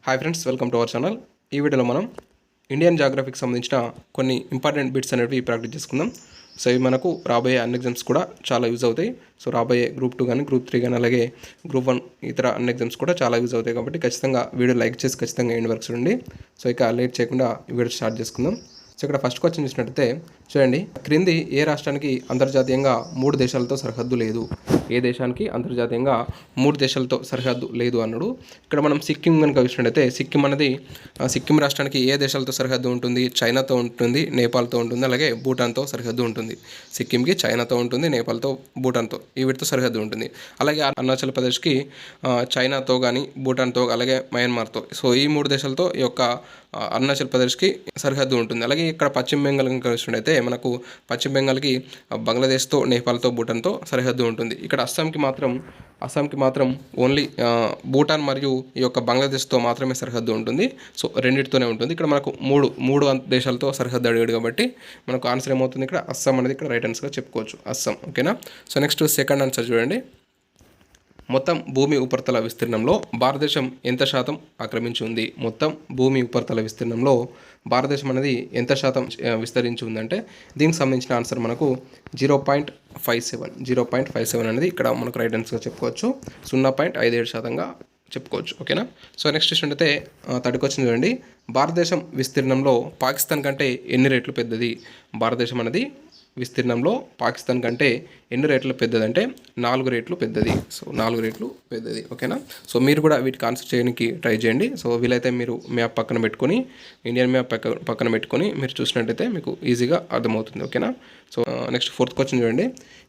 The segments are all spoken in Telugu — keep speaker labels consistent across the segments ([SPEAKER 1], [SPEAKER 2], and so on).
[SPEAKER 1] Hi friends, welcome to our channel. ఈ వీడియోలో మనం ఇండియన్ జాగ్రఫీకి సంబంధించిన కొన్ని ఇంపార్టెంట్ బిట్స్ అనేవి ప్రాక్టీస్ చేసుకుందాం. సో ఇవి మనకు రాబోయే అన్ని ఎగ్జామ్స్ కూడా చాలా యూజ్ అవుతాయి. సో రాబోయే గ్రూప్ 2 కానీ గ్రూప్ 3 కానీ అలాగే గ్రూప్ 1 ఇతర అన్ని ఎగ్జామ్స్ కూడా చాలా యూజ్ అవుతాయి. కాబట్టి ఖచ్చితంగా వీడియో లైక్ చేసి ఖచ్చితంగా ఎండ్ వరకు చూడండి. సో ఇక లేట్ చేయకుండా ఈ వీడియో స్టార్ట్ చేసుకుందాం. సో ఇక్కడ ఫస్ట్ క్వశ్చన్ చూసినట్టయితే చూడండి, క్రింది ఏ రాష్ట్రానికి అంతర్జాతీయంగా 3 దేశాలతో సరిహద్దు లేదు? ఏ దేశానికి అంతర్జాతీయంగా 3 దేశాలతో సరిహద్దు లేదు అన్నాడు. ఇక్కడ మనం సిక్కిం కనుక చూసినట్టయితే సిక్కిం అనేది సిక్కిం రాష్ట్రానికి ఏ దేశాలతో సరిహద్దు ఉంటుంది? చైనాతో ఉంటుంది, నేపాల్తో ఉంటుంది, అలాగే భూటాన్తో సరిహద్దు ఉంటుంది. సిక్కింకి చైనాతో ఉంటుంది, నేపాల్తో, భూటాన్తో ఈ వీటితో సరిహద్దు ఉంటుంది. అలాగే అరుణాచల్ ప్రదేశ్కి చైనాతో కానీ భూటాన్తో అలాగే మయన్మార్తో, సో ఈ 3 దేశాలతో ఈ యొక్క అరుణాచల్ ప్రదేశ్కి సరిహద్దు ఉంటుంది. అలాగే ఇక్కడ పశ్చిమ బెంగాల్ కనుక చూసినట్టయితే మనకు పశ్చిమ బెంగాల్కి బంగ్లాదేశ్తో, నేపాల్తో, భూటాన్తో సరిహద్దు ఉంటుంది. ఇక్కడ అస్సాంకి మాత్రం ఓన్లీ భూటాన్ మరియు ఈ యొక్క బంగ్లాదేశ్తో మాత్రమే సరిహద్దు ఉంటుంది. సో రెండింటితోనే ఉంటుంది. ఇక్కడ మనకు మూడు దేశాలతో సరిహద్దు అడిగాడు కాబట్టి మనకు ఆన్సర్ ఏమవుతుంది? ఇక్కడ అస్సాం అనేది ఇక్కడ రైట్ ఆన్సర్గా చెప్పుకోవచ్చు, అస్సాం. ఓకేనా. సో నెక్స్ట్ సెకండ్ ఆన్సర్ చూడండి, మొత్తం భూమి ఉపరితల విస్తీర్ణంలో భారతదేశం ఎంత శాతం ఆక్రమించి ఉంది? మొత్తం భూమి ఉపరితల విస్తీర్ణంలో భారతదేశం అనేది ఎంత శాతం విస్తరించి ఉందంటే దీనికి సంబంధించిన ఆన్సర్ మనకు 0.57 అనేది ఇక్కడ మనకు రైట్ ఆన్సర్గా చెప్పుకోవచ్చు. 0.57% చెప్పుకోవచ్చు. ఓకేనా. సో నెక్స్ట్ చూసినట్టయితే థర్డ్ క్వశ్చన్ చూడండి, భారతదేశం విస్తీర్ణంలో పాకిస్తాన్ కంటే ఎన్ని రెట్లు పెద్దది? భారతదేశం అనేది విస్తీర్ణంలో పాకిస్తాన్ కంటే ఎన్ని రేట్లు పెద్దది అంటే 4 రెట్లు పెద్దది. సో 4 రెట్లు పెద్దది. ఓకేనా. సో మీరు కూడా వీటికి ఆన్సర్ చేయడానికి ట్రై చేయండి. సో వీలైతే మీరు మ్యాప్ పక్కన పెట్టుకొని, ఇండియన్ మ్యాప్ పక్కన పెట్టుకొని మీరు చూసినట్టయితే మీకు ఈజీగా అర్థమవుతుంది. ఓకేనా. సో నెక్స్ట్ ఫోర్త్ క్వశ్చన్ చూడండి,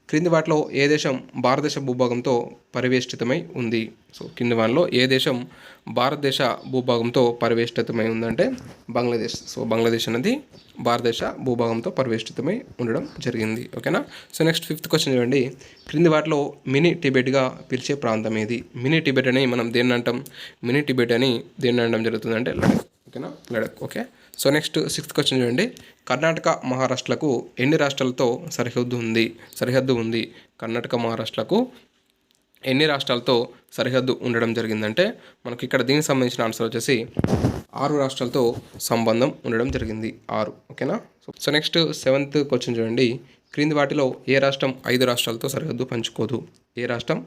[SPEAKER 1] క్రింది వాటిలో ఏ దేశం భారతదేశ భూభాగంతో పరివేష్టితమై ఉంది? సో కింది వాటిలో ఏ దేశం భారతదేశ భూభాగంతో పరివేష్టితమై ఉందంటే బంగ్లాదేశ్. సో బంగ్లాదేశ్ అనేది భారతదేశ భూభాగంతో పరివేష్టితమై ఉండడం జరిగింది. ఓకేనా. సో నెక్స్ట్ ఫిఫ్త్ క్వశ్చన్ చూడండి, క్రింది వాటిలో మినీ టిబెట్గా పిలిచే ప్రాంతం ఏది? మినీ టిబెట్ అని మనం దేన్ని అంటాం? మినీ టిబెట్ అని దేన్ని అనడం జరుగుతుంది అంటే లడక్. ఓకేనా, Ladakh. Okay. So next sixth question చూడండి, కర్ణాటక మహారాష్ట్రకు ఎన్ని రాష్ట్రాలతో సరిహద్దు ఉంది? కర్ణాటక మహారాష్ట్రకు ఎన్ని రాష్ట్రాలతో సరిహద్దు ఉండడం జరిగిందంటే మనకి ఇక్కడ దీనికి సంబంధించిన ఆన్సర్ వచ్చేసి 6 రాష్ట్రాలతో సంబంధం ఉండడం జరిగింది, 6. ఓకేనా. సో నెక్స్ట్ సెవెంత్ క్వశ్చన్ చూడండి, క్రింది వాటిలో ఏ రాష్ట్రం 5 రాష్ట్రాలతో సరిహద్దు పంచుకోదు? ఏ రాష్ట్రం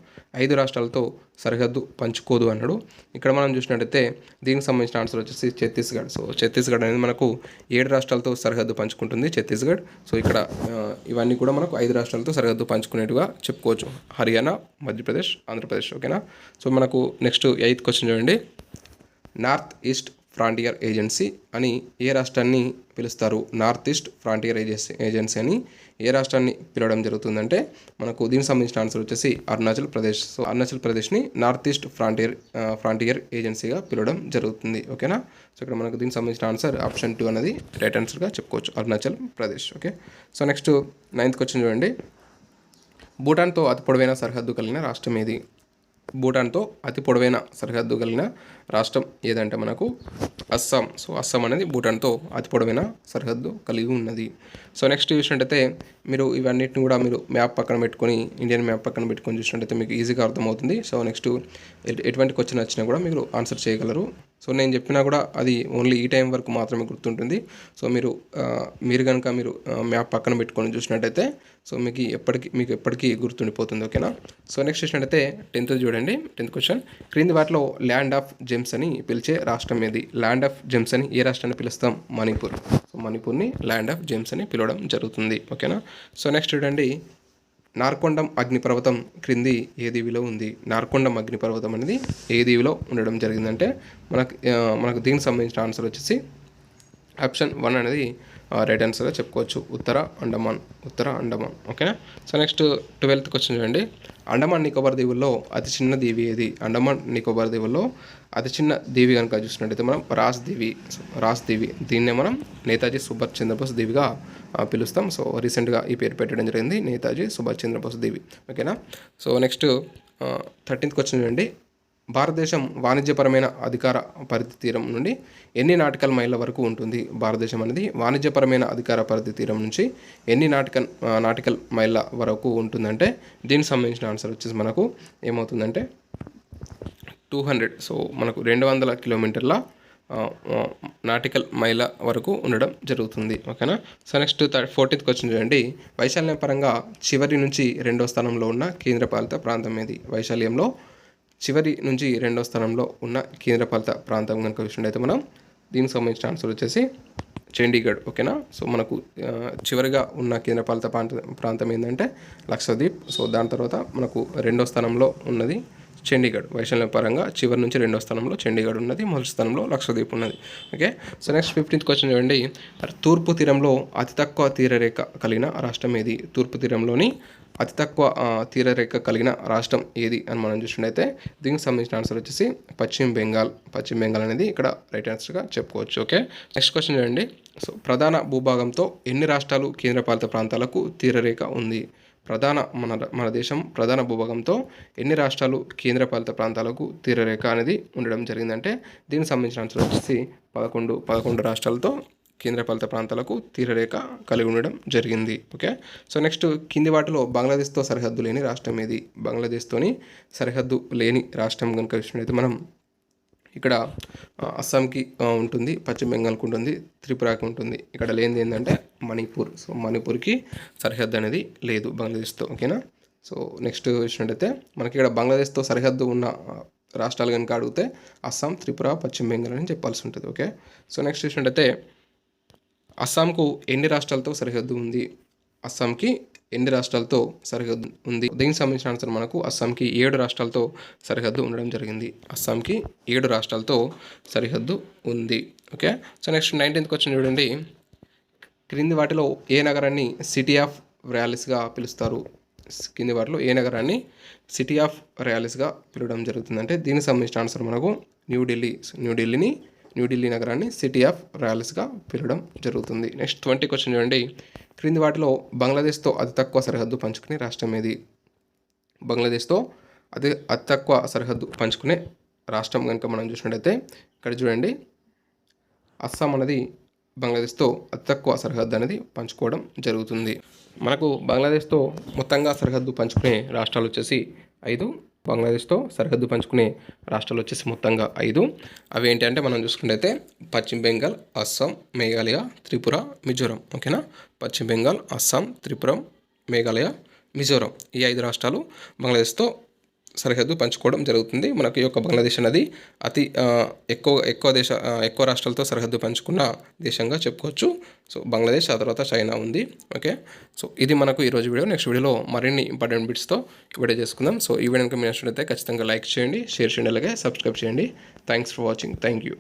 [SPEAKER 1] 5 రాష్ట్రాలతో సరిహద్దు పంచుకోదు అన్నాడు. ఇక్కడ మనం చూసినట్టయితే దీనికి సంబంధించిన ఆన్సర్ వచ్చేసి ఛత్తీస్గఢ్. సో ఛత్తీస్గఢ్ అనేది మనకు 7 రాష్ట్రాలతో సరిహద్దు పంచుకుంటుంది, ఛత్తీస్గఢ్. సో ఇక్కడ ఇవన్నీ కూడా మనకు 5 రాష్ట్రాలతో సరిహద్దు పంచుకునేట్టుగా చెప్పుకోవచ్చు, హర్యానా, మధ్యప్రదేశ్, ఆంధ్రప్రదేశ్. ఓకేనా. సో మనకు నెక్స్ట్ 8th క్వశ్చన్ చూడండి, నార్త్ ఈస్ట్ ఫ్రాంటియర్ ఏజెన్సీ అని ఏ రాష్ట్రాన్ని పిలుస్తారు? నార్త్ ఈస్ట్ ఫ్రాంటియర్ ఏజెన్సీ అని ఏ రాష్ట్రాన్ని పిలవడం జరుగుతుందంటే మనకు దీనికి సంబంధించిన ఆన్సర్ వచ్చేసి అరుణాచల్ ప్రదేశ్. సో అరుణాచల్ ప్రదేశ్ని నార్త్ ఈస్ట్ ఫ్రాంటియర్ ఏజెన్సీగా పిలవడం జరుగుతుంది. ఓకేనా. సో ఇక్కడ మనకు దీనికి సంబంధించిన ఆన్సర్ ఆప్షన్ 2 అనేది రైట్ ఆన్సర్గా చెప్పుకోవచ్చు, Arunachal Pradesh. Okay. So next 9th question చూడండి, భూటాన్తో అతి పొడవైన సరిహద్దు కలిగిన రాష్ట్రం ఏది? భూటాన్తో అతి పొడవైన సరిహద్దు కలిగిన రాష్ట్రం ఏదంటే మనకు అస్సాం. సో అస్సాం అనేది భూటాన్తో అతి పొడవైన సరిహద్దు కలిగి ఉన్నది. సో నెక్స్ట్ చూసినట్టయితే మీరు ఇవన్నిటిని కూడా మీరు మ్యాప్ పక్కన పెట్టుకొని, ఇండియన్ మ్యాప్ పక్కన పెట్టుకొని చూసినట్టయితే మీకు ఈజీగా అర్థమవుతుంది. సో నెక్స్ట్ ఎటువంటి క్వశ్చన్ వచ్చినా కూడా మీరు ఆన్సర్ చేయగలరు. సో నేను చెప్పినా కూడా అది ఓన్లీ ఈ టైం వరకు మాత్రమే గుర్తుంటుంది. సో మీరు కనుక మ్యాప్ పక్కన పెట్టుకొని చూసినట్టయితే సో మీకు ఎప్పటికీ గుర్తుండిపోతుంది. ఓకేనా. సో నెక్స్ట్ చూసినట్టయితే 10th చూడండి, 10th క్వశ్చన్, క్రింది వాటిలో ల్యాండ్ ఆఫ్ జెమ్స్ అని పిలిచే రాష్ట్రం ఏది? ల్యాండ్ ఆఫ్ జెమ్స్ అని ఏ రాష్ట్రాన్ని పిలుస్తాం? మణిపూర్. సో మణిపూర్ని ల్యాండ్ ఆఫ్ జెమ్స్ అని పిలవడం జరుగుతుంది. ఓకేనా. సో నెక్స్ట్ చూడండి, నార్కొండం అగ్నిపర్వతం క్రింది ఏ దీవిలో ఉంది? నార్కొండం అగ్నిపర్వతం అనేది ఏ దీవిలో ఉండడం జరిగిందంటే మనకు దీనికి సంబంధించిన ఆన్సర్ వచ్చేసి ఆప్షన్ 1 అనేది రైట్ ఆన్సర్గా చెప్పుకోవచ్చు, ఉత్తర అండమాన్. ఓకేనా. సో నెక్స్ట్ 12th క్వశ్చన్ చూడండి, అండమాన్ నికోబార్ దీవుల్లో అతి చిన్న దీవి ఏది? అండమాన్ నికోబార్ దీవుల్లో అతి చిన్న దీవి కనుక చూసినట్టయితే మనం రాస్ దీవి. దీన్నే మనం నేతాజీ సుభాష్ చంద్రబోస్ దీవిగా పిలుస్తాం. సో రీసెంట్గా ఈ పేరు పెట్టడం జరిగింది, నేతాజీ సుభాష్ చంద్రబోస్ దీవి. ఓకేనా. సో నెక్స్ట్ 13th క్వశ్చన్ చూడండి, భారతదేశం వాణిజ్యపరమైన అధికార పరిధి తీరం నుండి ఎన్ని నాటికల్ మైళ్ళ వరకు ఉంటుంది? భారతదేశం అనేది వాణిజ్యపరమైన అధికార పరిధి తీరం నుంచి ఎన్ని నాటికల్ మైళ్ళ వరకు ఉంటుందంటే దీనికి సంబంధించిన ఆన్సర్ వచ్చేసి మనకు ఏమవుతుందంటే 200, సో మనకు 200 కిలోమీటర్ల నాటికల్ మైళ్ళ వరకు ఉండడం జరుగుతుంది. ఓకేనా. సో నెక్స్ట్ 14th క్వశ్చన్ చూడండి. వైశాల్యం పరంగా చివరి నుంచి రెండో స్థానంలో ఉన్న కేంద్రపాలిత ప్రాంతం ఏది? వైశాల్యంలో చివరి నుంచి రెండో స్థానంలో ఉన్న కేంద్రపాలిత ప్రాంతం కనుక చూసినట్టయితే మనం దీనికి సంబంధించిన ఆన్సర్ వచ్చేసి చండీగఢ్. ఓకేనా. సో మనకు చివరిగా ఉన్న కేంద్రపాలిత ప్రాంతం ఏంటంటే లక్షద్వీప్. సో దాని తర్వాత మనకు రెండో స్థానంలో ఉన్నది చండీగఢ్. వైశాల్యం పరంగా చివరి నుంచి రెండో స్థానంలో చండీగఢ్ ఉన్నది, మొదటి స్థానంలో లక్షద్వీప్ ఉన్నది. Okay. So next 15th question చూడండి. తూర్పు తీరంలో అతి తక్కువ తీరరేఖ కలిగిన రాష్ట్రం ఏది? తూర్పు తీరంలోని అతి తక్కువ తీరరేఖ కలిగిన రాష్ట్రం ఏది అని మనం చూసినట్టయితే దీనికి సంబంధించిన ఆన్సర్ వచ్చేసి పశ్చిమ బెంగాల్. పశ్చిమ బెంగాల్ అనేది ఇక్కడ రైట్ ఆన్సర్గా చెప్పుకోవచ్చు. ఓకే. నెక్స్ట్ క్వశ్చన్ చూడండి. సో ప్రధాన భూభాగంతో ఎన్ని రాష్ట్రాలు కేంద్రపాలిత ప్రాంతాలకు తీరరేఖ ఉంది? మన దేశం ప్రధాన భూభాగంతో ఎన్ని రాష్ట్రాలు కేంద్రపాలిత ప్రాంతాలకు తీరరేఖ అనేది ఉండడం జరిగిందంటే దీనికి సంబంధించిన ఆన్సర్ వచ్చేసి 11 రాష్ట్రాలతో కేంద్రపాలిత ప్రాంతాలకు తీరరేఖ కలిగి ఉండడం జరిగింది. ఓకే. సో నెక్స్ట్ కింది వాటిలో బంగ్లాదేశ్తో సరిహద్దు లేని రాష్ట్రం ఏది? బంగ్లాదేశ్తోని సరిహద్దు లేని రాష్ట్రం కనుక చూసినట్లయితే మనం ఇక్కడ అస్సాంకి ఉంటుంది, పశ్చిమ బెంగాల్కి ఉంటుంది, త్రిపురకి ఉంటుంది. ఇక్కడ లేనిది ఏంటంటే మణిపూర్. సో మణిపూర్కి సరిహద్దు అనేది లేదు బంగ్లాదేశ్తో. ఓకేనా. సో నెక్స్ట్ చూసినట్టయితే మనకి ఇక్కడ బంగ్లాదేశ్తో సరిహద్దు ఉన్న రాష్ట్రాలు కనుక అడిగితే అస్సాం, త్రిపుర, పశ్చిమ బెంగాల్ అని చెప్పాల్సి ఉంటుంది. ఓకే. సో నెక్స్ట్ చూసినట్టయితే అస్సాంకు ఎన్ని రాష్ట్రాలతో సరిహద్దు ఉంది? అస్సాంకి ఎన్ని రాష్ట్రాలతో సరిహద్దు ఉంది? దీనికి సంబంధించిన ఆన్సర్ మనకు అస్సాంకి 7 రాష్ట్రాలతో సరిహద్దు ఉండడం జరిగింది. అస్సాంకి 7 రాష్ట్రాలతో సరిహద్దు ఉంది. Okay. So next 19th question చూడండి. క్రింది వాటిలో ఏ నగరాన్ని సిటీ ఆఫ్ ర్యాలీస్గా పిలుస్తారు? కింది వాటిలో ఏ నగరాన్ని సిటీ ఆఫ్ ర్యాలీస్గా పిలవడం జరుగుతుందంటే దీనికి సంబంధించిన ఆన్సర్ మనకు న్యూఢిల్లీ. న్యూఢిల్లీ నగరాన్ని సిటీ ఆఫ్ ర్యాలీస్గా పిలవడం జరుగుతుంది. నెక్స్ట్ 20 క్వశ్చన్ చూడండి. క్రింది వాటిలో బంగ్లాదేశ్తో అతి తక్కువ సరిహద్దు పంచుకునే రాష్ట్రం ఏది? బంగ్లాదేశ్తో అతి తక్కువ సరిహద్దు పంచుకునే రాష్ట్రం కనుక మనం చూసినట్టయితే ఇక్కడ చూడండి, అస్సాం అనేది బంగ్లాదేశ్తో అతి తక్కువ సరిహద్దు అనేది పంచుకోవడం జరుగుతుంది. మనకు బంగ్లాదేశ్తో మొత్తంగా సరిహద్దు పంచుకునే రాష్ట్రాలు వచ్చేసి 5. బంగ్లాదేశ్తో సరిహద్దు పంచుకునే రాష్ట్రాలు వచ్చేసి మొత్తంగా 5. అవి ఏంటంటే మనం చూసుకుంటే పశ్చిమ బెంగాల్, అస్సాం, మేఘాలయ, త్రిపుర, మిజోరం. ఓకేనా. పశ్చిమ బెంగాల్, అస్సాం, త్రిపుర, మేఘాలయ, మిజోరం ఈ 5 రాష్ట్రాలు బంగ్లాదేశ్తో సరిహద్దు పంచుకోవడం జరుగుతుంది. మనకి ఈ యొక్క బంగ్లాదేశ్ అనేది అతి ఎక్కువ రాష్ట్రాలతో సరిహద్దు పంచుకున్న దేశంగా చెప్పుకోవచ్చు. సో బంగ్లాదేశ్, ఆ తర్వాత చైనా ఉంది. ఓకే. సో ఇది మనకు ఈరోజు వీడియో. నెక్స్ట్ వీడియోలో మరిన్ని ఇంపార్టెంట్ బిట్స్తో వీడియో చేసుకుందాం. సో ఈ వీడియో కనుక మీరు నచ్చినట్లయితే ఖచ్చితంగా లైక్ చేయండి, షేర్ చేయండి, అలాగే సబ్స్క్రైబ్ చేయండి. Thanks for watching. Thank you.